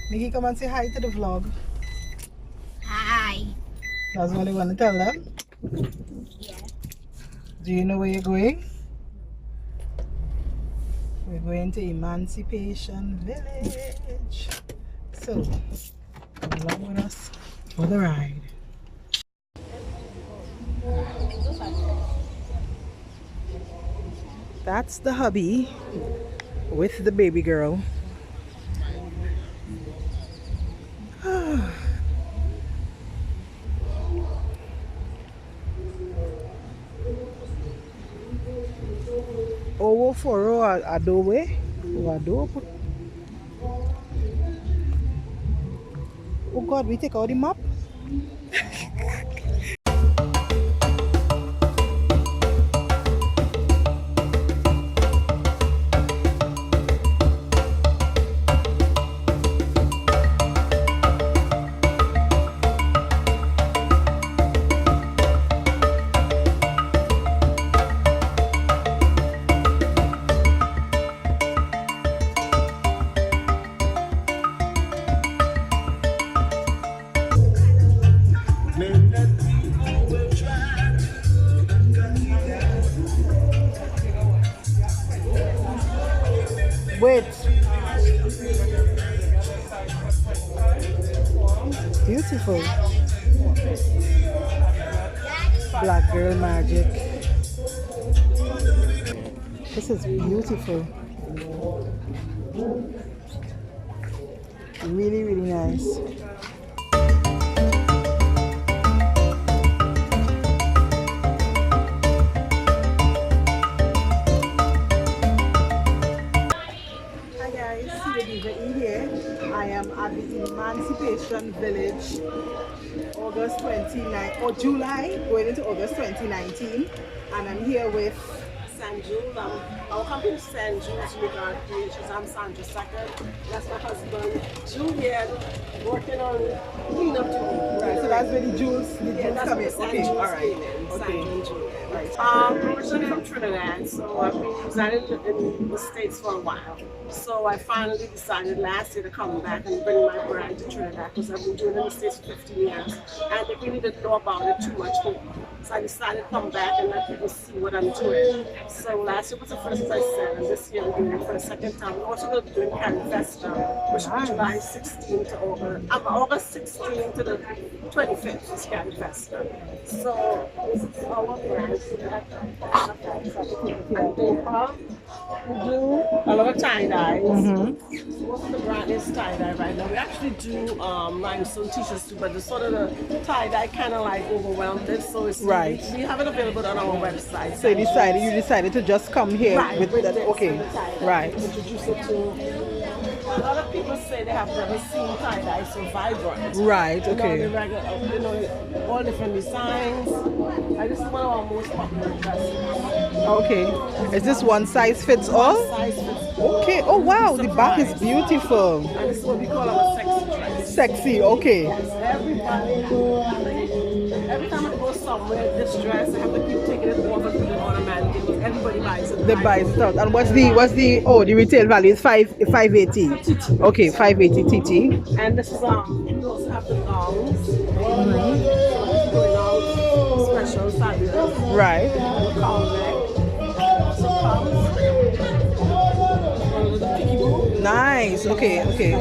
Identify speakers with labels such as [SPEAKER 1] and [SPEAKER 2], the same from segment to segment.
[SPEAKER 1] Nikki, come and say hi to the vlog.
[SPEAKER 2] Hi.
[SPEAKER 1] That's what you want to tell them?
[SPEAKER 2] Yeah.
[SPEAKER 1] Do you know where you're going? We're going to Emancipation Village. So, come along with us for the ride. That's the hubby with the baby girl. Owo foro adobe o adobe. Oh God, we take out the map. Wait. Beautiful. Black girl magic. This is beautiful. Really, really nice. I am at the Emancipation Village, August 29, or July, going into August 2019, and I'm here with
[SPEAKER 3] SanJules. Our company is SanJules Creations. I'm SanJules Creations. That's my husband, Julian, working on cleanup duty.
[SPEAKER 1] Right, so that's where the Jules come in.
[SPEAKER 3] Okay, all right. Okay. I'm originally from Trinidad, so I've been residing in the States for a while. So I finally decided last year to come back and bring my brand to Trinidad because I've been doing it in the States for 15 years and they really didn't know about it too much here. So I decided to come back and let people see what I'm doing. So last year was the first, as I said, and this year we're doing it for the second time. We're also going to be doing Carry Festa, which will be July 16th to August 16th to the 25th is Carry Festa. So this is our brand. And we do a lot of tie-dyes. Most of the brand is tie-dye right now. We actually do rhinestone t-shirts too, but the sort of the tie-dye kind of like overwhelmed it. So it's
[SPEAKER 1] right.
[SPEAKER 3] We have it available on our website.
[SPEAKER 1] So you decided to just come here with that.
[SPEAKER 3] This,
[SPEAKER 1] Okay, right.
[SPEAKER 3] Introduce it to. A lot of people say they have never seen tie-dye so vibrant.
[SPEAKER 1] Right. Okay.
[SPEAKER 3] You know, all different designs. And this is one of our most popular dresses.
[SPEAKER 1] Okay. Is this one size fits all?
[SPEAKER 3] One size fits all.
[SPEAKER 1] Okay. Oh wow, the back is beautiful.
[SPEAKER 3] And this is what we call our sexy dress.
[SPEAKER 1] Sexy. Okay.
[SPEAKER 3] Yes, every time I go somewhere, this dress, I have to keep taking it off and putting it on a mannequin because everybody buys it.
[SPEAKER 1] They buy it out. And what's the retail value is 580. Okay, 580 TT.
[SPEAKER 3] And this is we also have the gowns. Going out special, fabulous.
[SPEAKER 1] Right. Nice. Okay. Okay.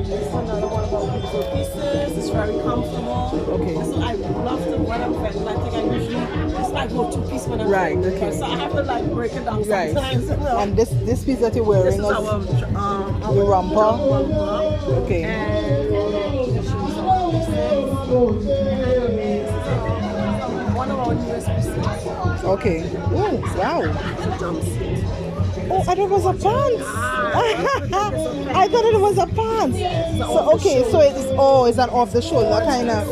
[SPEAKER 3] This is another one of our beautiful pieces. It's very comfortable.
[SPEAKER 1] Okay.
[SPEAKER 3] So I love to when I'm feeling. I think I usually it's my go-to piece when I'm
[SPEAKER 1] right.
[SPEAKER 3] feeling.
[SPEAKER 1] Okay.
[SPEAKER 3] So I have to like break it down
[SPEAKER 1] right.
[SPEAKER 3] sometimes.
[SPEAKER 1] And this piece that you're wearing
[SPEAKER 3] is our
[SPEAKER 1] the romper. Okay.
[SPEAKER 3] And one of our newest pieces.
[SPEAKER 1] Okay. Oh wow.
[SPEAKER 3] It's a jumpsuit.
[SPEAKER 1] Oh, I thought it was a pants. I thought it was a pants. So okay, so it's an off the shoulder kind of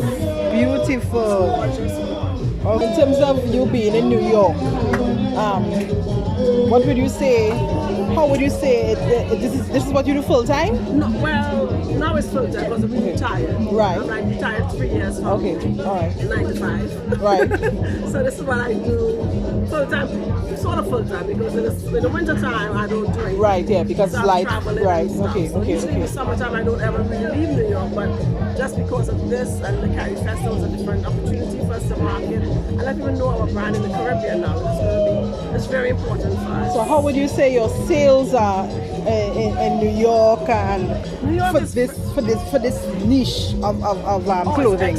[SPEAKER 1] beautiful. In terms of you being in New York, what would you say? How would you say this is what you do full time?
[SPEAKER 3] No, well, now it's full time because we retired retired.
[SPEAKER 1] Right.
[SPEAKER 3] I'm like retired 3 years from
[SPEAKER 1] Okay, all right.
[SPEAKER 3] 9 to 5.
[SPEAKER 1] Right.
[SPEAKER 3] So this is what I do full time, sort of full time, because in the winter time I don't do anything.
[SPEAKER 1] Right, yeah, because
[SPEAKER 3] So
[SPEAKER 1] it's
[SPEAKER 3] I'm
[SPEAKER 1] light.
[SPEAKER 3] traveling
[SPEAKER 1] Right,
[SPEAKER 3] and stuff.
[SPEAKER 1] okay,
[SPEAKER 3] So
[SPEAKER 1] okay,
[SPEAKER 3] usually in the
[SPEAKER 1] okay.
[SPEAKER 3] summertime I don't ever really leave New York, but just because of this and the Cali Festival is a different opportunity for us to market and let people know our brand in the Caribbean now. It's very important for us.
[SPEAKER 1] So how would you say your sales are in New York and
[SPEAKER 3] New York
[SPEAKER 1] for
[SPEAKER 3] is
[SPEAKER 1] this niche of clothing?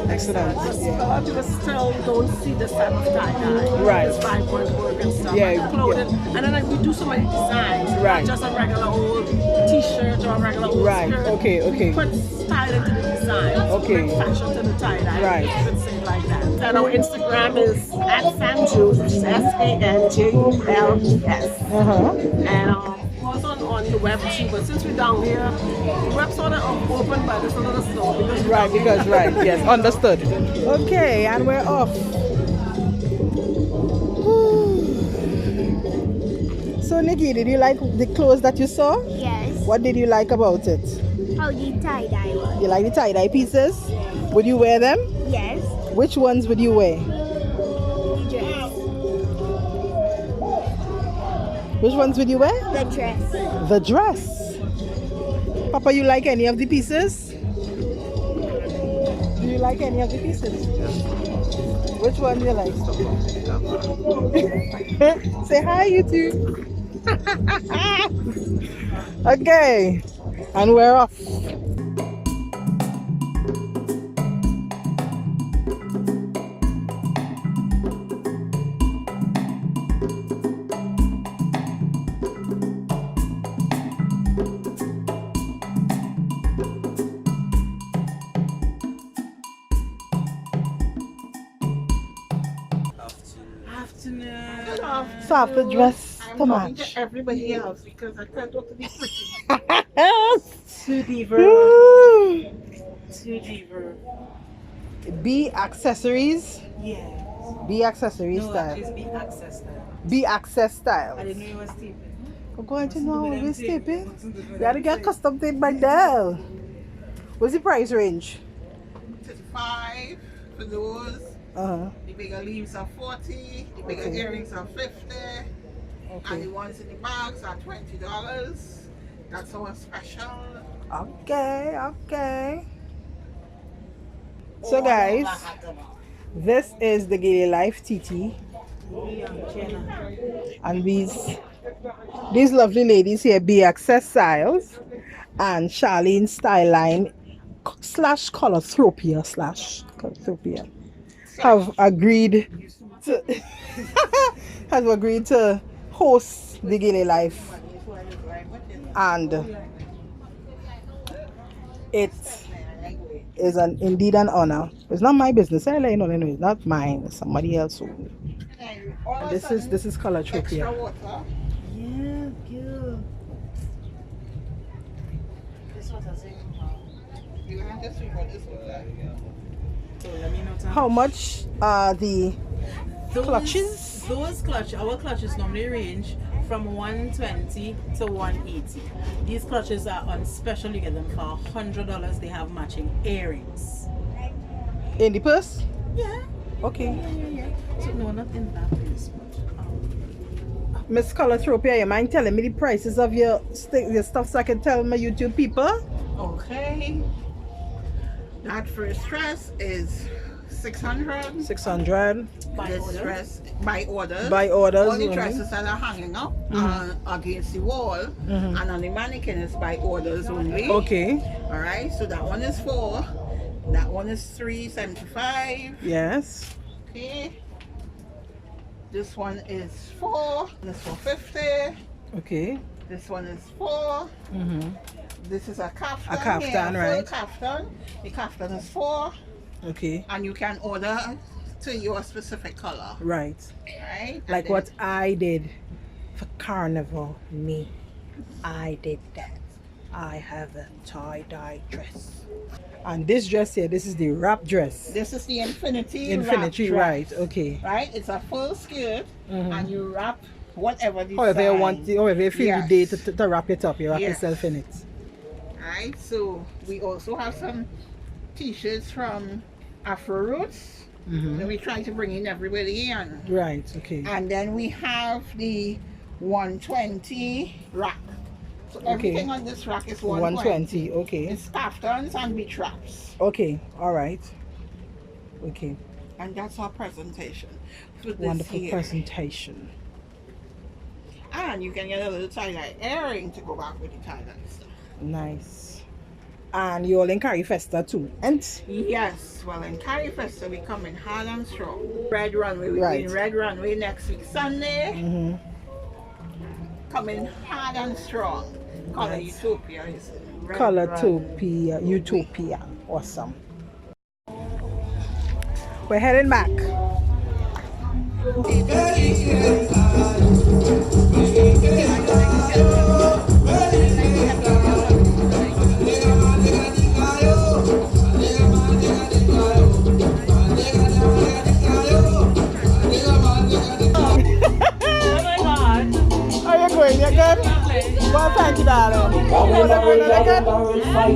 [SPEAKER 1] Excellent.
[SPEAKER 3] Because
[SPEAKER 1] Yeah.
[SPEAKER 3] a lot of people still don't see this type of tie-dye.
[SPEAKER 1] Right.
[SPEAKER 3] This 5-point work and stuff.
[SPEAKER 1] Yeah,
[SPEAKER 3] Like clothing. And then like, we do so many designs.
[SPEAKER 1] Right.
[SPEAKER 3] Not just a regular old t-shirt or a regular old
[SPEAKER 1] Right.
[SPEAKER 3] skirt.
[SPEAKER 1] Okay, okay.
[SPEAKER 3] Put style into the design.
[SPEAKER 1] Okay.
[SPEAKER 3] Bring fashion to the tie-dye.
[SPEAKER 1] Right.
[SPEAKER 3] You could say it like that. And our Instagram is at SanJules, which is SanJules. And also on the web too, but since we're down here, the web sort of open, but it's a little slow because we're
[SPEAKER 1] Right,
[SPEAKER 3] down
[SPEAKER 1] because
[SPEAKER 3] here.
[SPEAKER 1] right, yes, understood. Okay, and we're off. So Nikki, did you like the clothes that you saw?
[SPEAKER 2] Yes.
[SPEAKER 1] What did you like about it?
[SPEAKER 2] How the tie-dye was.
[SPEAKER 1] You like the tie-dye pieces? Would you wear them?
[SPEAKER 2] Yes.
[SPEAKER 1] Which ones would you wear?
[SPEAKER 2] The dress.
[SPEAKER 1] Which ones would you wear?
[SPEAKER 2] The dress.
[SPEAKER 1] The dress. Papa, you like any of the pieces? Do you like any of the pieces? Which one do you like? Say hi, YouTube. Okay, and we're off. So I have to dress
[SPEAKER 3] I'm
[SPEAKER 1] to
[SPEAKER 3] talking
[SPEAKER 1] match.
[SPEAKER 3] to everybody else because I can't talk to these pretty.
[SPEAKER 4] Too deeper.
[SPEAKER 1] Ooh.
[SPEAKER 4] Too deeper.
[SPEAKER 1] BeeAccessories.
[SPEAKER 4] Yeah.
[SPEAKER 1] BeeAccessories
[SPEAKER 4] No,
[SPEAKER 1] style.
[SPEAKER 4] it's BeeAccess Styles.
[SPEAKER 1] BeeAccess Styles.
[SPEAKER 4] I didn't know you was taping.
[SPEAKER 1] I'm going to know
[SPEAKER 4] What's
[SPEAKER 1] we're
[SPEAKER 4] the them
[SPEAKER 1] stepping.
[SPEAKER 4] thing?
[SPEAKER 1] You gotta get custom made by Dell. What's the price range?
[SPEAKER 5] 35 for those.
[SPEAKER 1] Uh-huh.
[SPEAKER 5] The bigger leaves are 40. The bigger
[SPEAKER 1] Okay.
[SPEAKER 5] earrings are 50. And
[SPEAKER 1] Okay.
[SPEAKER 5] the ones in the bags are $20. That's our special.
[SPEAKER 1] Okay, okay. So guys, this is the Gilly Life TT. And these lovely ladies here, BeeAccess Styles and Charlene Style Line / Colothropia have agreed to host the Gilly Life, and it is indeed an honor. It's not my business. It's not mine. It's somebody else. And this is Colothropia.
[SPEAKER 5] Extra water.
[SPEAKER 4] Yeah, good. This was a thing.
[SPEAKER 5] You have to see what this looks like.
[SPEAKER 4] So let me know.
[SPEAKER 1] How much are the
[SPEAKER 4] Those-
[SPEAKER 1] clutches?
[SPEAKER 4] Those clutches, our clutches normally range from 120 to 180. These clutches are on special. You get them for $100. They have matching earrings.
[SPEAKER 1] In the purse?
[SPEAKER 4] Yeah.
[SPEAKER 1] Okay.
[SPEAKER 4] Yeah. So no, not in that place.
[SPEAKER 1] Miss Colothropia, you mind telling me the prices of your stuff so I can tell my YouTube people?
[SPEAKER 5] Okay. That first dress is 600.
[SPEAKER 1] 600
[SPEAKER 4] By
[SPEAKER 5] This
[SPEAKER 4] order.
[SPEAKER 5] dress by orders.
[SPEAKER 1] by orders.
[SPEAKER 5] All the
[SPEAKER 1] only.
[SPEAKER 5] dresses that are hanging up against the wall and on the mannequin is by orders only.
[SPEAKER 1] Okay.
[SPEAKER 5] All right. So that one is 4. That one is $3.75.
[SPEAKER 1] Yes.
[SPEAKER 5] Okay. This one is 4. This for $50.
[SPEAKER 1] Okay.
[SPEAKER 5] This one is 4. This is a kaftan.
[SPEAKER 1] A kaftan,
[SPEAKER 5] here, a full
[SPEAKER 1] right.
[SPEAKER 5] Kaftan. The kaftan is 4,
[SPEAKER 1] Okay.
[SPEAKER 5] and you can order to your specific color.
[SPEAKER 1] Right.
[SPEAKER 5] Right. And
[SPEAKER 1] Like
[SPEAKER 5] then-
[SPEAKER 1] what I did for Carnival. I did that. I have a tie-dye dress. And this dress here, this is the wrap dress.
[SPEAKER 5] This is the infinity.
[SPEAKER 1] Infinity,
[SPEAKER 5] wrap
[SPEAKER 1] right?
[SPEAKER 5] dress,
[SPEAKER 1] Okay.
[SPEAKER 5] Right. It's a full skirt, and you wrap whatever design.
[SPEAKER 1] However you want, however you feel
[SPEAKER 5] Yes.
[SPEAKER 1] the day to wrap it up, you wrap
[SPEAKER 5] Yes.
[SPEAKER 1] yourself in it.
[SPEAKER 5] right? So we also have some t-shirts from Afro Roots. Then we try to bring in everybody in.
[SPEAKER 1] Right, okay.
[SPEAKER 5] And then we have the 120 rack. So everything on this rack is 120.
[SPEAKER 1] Okay.
[SPEAKER 5] It's kaftans and beach wraps.
[SPEAKER 1] Okay, all right. Okay.
[SPEAKER 5] And that's our presentation for this
[SPEAKER 1] Wonderful
[SPEAKER 5] year.
[SPEAKER 1] presentation.
[SPEAKER 5] And you can get a little tie-dye earring to go back with the tie-dye stuff.
[SPEAKER 1] Nice. And you're all in Carry Festa too, and
[SPEAKER 5] Yes, well in Carry Festa we come in hard and strong. Red Runway, we're
[SPEAKER 1] Right.
[SPEAKER 5] doing Red Runway next week Sunday.
[SPEAKER 1] Mhm.
[SPEAKER 5] Coming hard and strong. Color
[SPEAKER 1] Nice.
[SPEAKER 5] Utopia is Red
[SPEAKER 1] Color
[SPEAKER 5] Runway.
[SPEAKER 1] Utopia. Awesome. We're heading back. Are you going? You're good? Well, thank you, darling.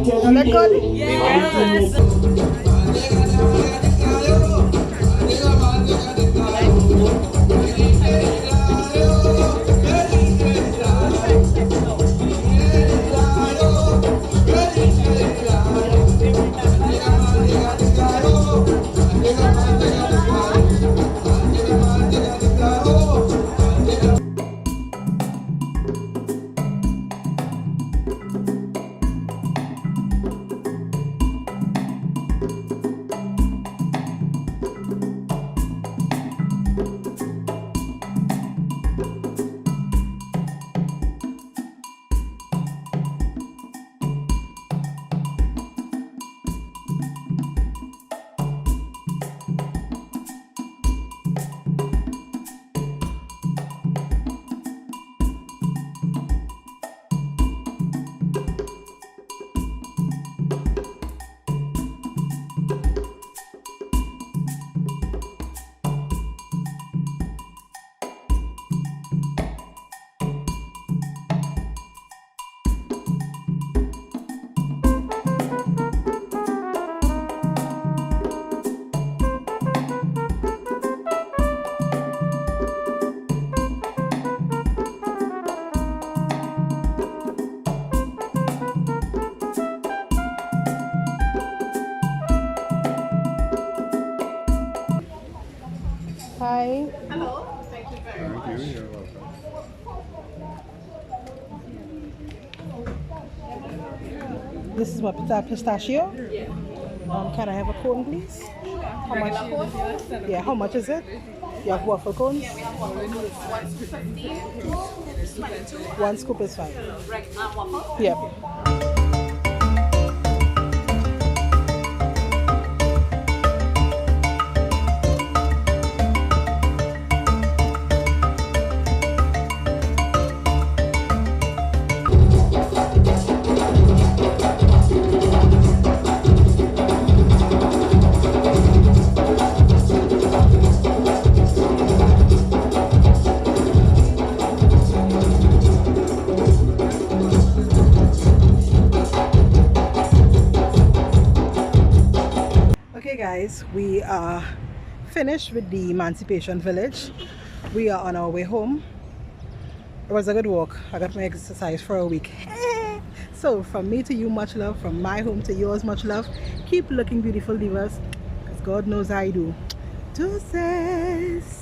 [SPEAKER 1] You look good? Yes. Hi.
[SPEAKER 3] Hello. Thank you very much.
[SPEAKER 6] You're welcome.
[SPEAKER 1] This is what pistachio? Yeah. Can I have a cone, please? How much? Yeah, how much is it? You have waffle cones?
[SPEAKER 3] Yeah, we have waffle cones. 1 scoop,
[SPEAKER 1] 1 scoop is fine.
[SPEAKER 3] waffle.
[SPEAKER 1] Yep. Okay guys, we are finished with the Emancipation Village. We are on our way home. It was a good walk. I got my exercise for a week. So from me to you, much love. From my home to yours, much love. Keep looking beautiful, divas, because God knows I do. Deuces.